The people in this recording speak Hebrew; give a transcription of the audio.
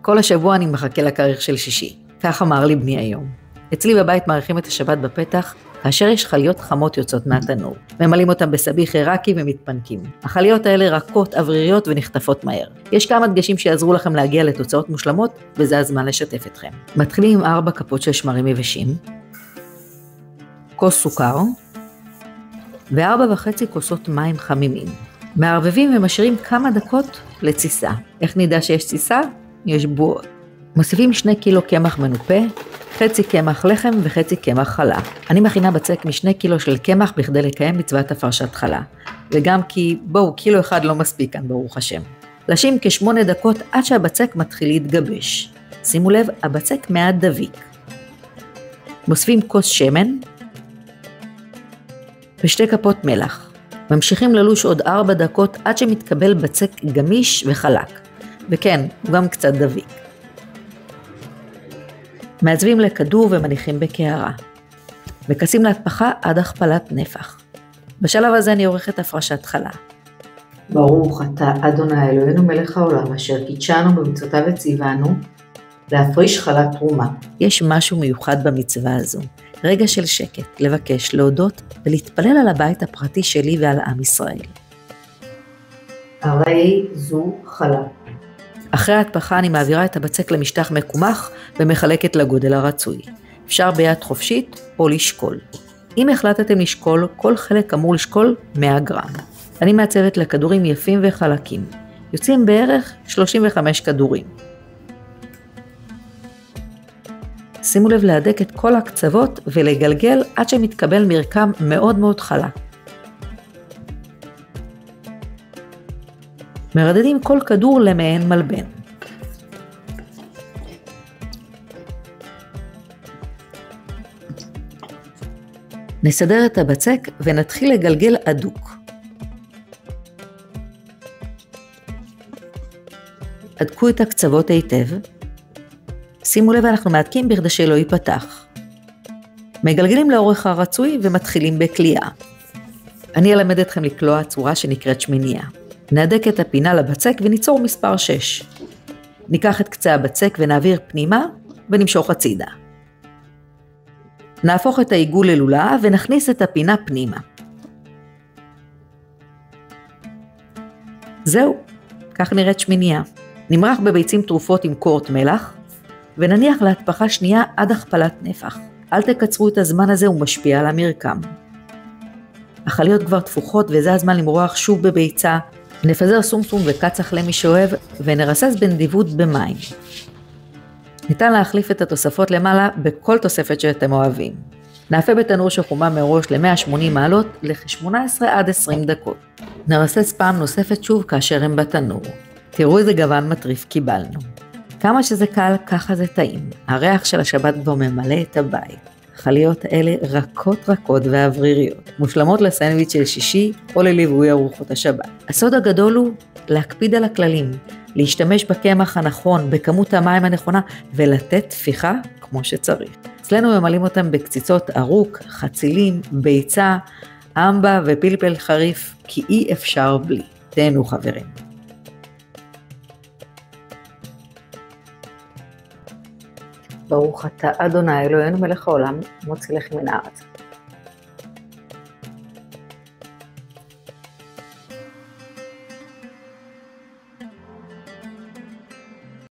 כל השבוע אני מחכה לכריך של שישי. כך אמר לי בני היום. אצלי בבית מאריכים את השבת בפתח, כאשר יש חליות חמות יוצאות מהתנור. ממלאים אותם בסביח עיראקי ומתפנקים. החליות האלה רכות, אווריריות ונחטפות מהר. יש כמה דגשים שיעזרו לכם להגיע לתוצאות מושלמות, וזה הזמן לשתף אתכם. מתחילים עם 4 כפות של שמרים יבשים, כוס סוכר, ו4.5 כוסות מים חמימים. מערבבים ומשאירים כמה דקות לתסיסה. איך נדע שיש תסיסה? יש בועות. מוסיפים 2 קילו קמח מנופה, חצי קמח לחם וחצי קמח חלה. אני מכינה בצק מ2 קילו של קמח בכדי לקיים מצוות הפרשת חלה. וגם כי, קילו אחד לא מספיק כאן, ברוך השם. לשים כ8 דקות עד שהבצק מתחיל להתגבש. שימו לב, הבצק מעט דביק. מוסיפים כוס שמן ו2 כפות מלח. ממשיכים ללוש עוד 4 דקות עד שמתקבל בצק גמיש וחלק. וכן, הוא גם קצת דביק. מעצבים לכדור ומניחים בקערה. וכסים להתפחה עד הכפלת נפח. בשלב הזה אני עורכת הפרשת חלה. ברוך אתה אדוני אלוהינו מלך העולם אשר קידשנו במצוותיו וציוונו להפריש חלת תרומה. יש משהו מיוחד במצווה הזו. רגע של שקט, לבקש, להודות ולהתפלל על הבית הפרטי שלי ועל עם ישראל. הרי זו חלה. אחרי ההתפחה אני מעבירה את הבצק למשטח מקומח ומחלקת לגודל הרצוי. אפשר ביד חופשית או לשקול. אם החלטתם לשקול, כל חלק אמור לשקול 100 גרם. אני מעצבת לכדורים יפים וחלקים. יוצאים בערך 35 כדורים. שימו לב להדק את כל הקצוות ולגלגל עד שמתקבל מרקם מאוד מאוד חלק. מרדדים כל כדור למעין מלבן. נסדר את הבצק ונתחיל לגלגל אדוק. הדקו את הקצוות היטב. שימו לב, אנחנו מעדקים בכדי שלא ייפתח. מגלגלים לאורך הרצוי ומתחילים בקליעה. אני אלמד אתכם לקלוע צורה שנקראת שמיניה. נהדק את הפינה לבצק וניצור מספר 6. ניקח את קצה הבצק ונעביר פנימה ונמשוך הצידה. נהפוך את העיגול ללולאה ונכניס את הפינה פנימה. זהו, כך נראית שמיניה. נמרח בביצים טרופות עם קורט מלח ונניח להתפחה שנייה עד הכפלת נפח. אל תקצרו את הזמן הזה, הוא משפיע על המרקם. החליות כבר תפוחות וזה הזמן למרוח שוב בביצה. נפזר סומסום וקצח למי שאוהב ונרסס בנדיבות במים. ניתן להחליף את התוספות למעלה בכל תוספת שאתם אוהבים. נאפה בתנור שחומה מראש ל-180 מעלות לכ-18 עד 20 דקות. נרסס פעם נוספת שוב כאשר הם בתנור. תראו איזה גוון מטריף קיבלנו. כמה שזה קל, ככה זה טעים. הריח של השבת כבר ממלא את הבית. החליות האלה רכות ואווריריות, מושלמות לסנדוויץ' של שישי או לליווי ארוחות השבת. הסוד הגדול הוא להקפיד על הכללים, להשתמש בקמח הנכון, בכמות המים הנכונה ולתת תפיחה כמו שצריך. אצלנו ממלאים אותם בקציצות ארוק, חצילים, ביצה, אמבה ופלפל חריף, כי אי אפשר בלי. תהנו חברים. ברוך אתה אדוני אלוהינו מלך העולם, מוציא לחם מן הארץ.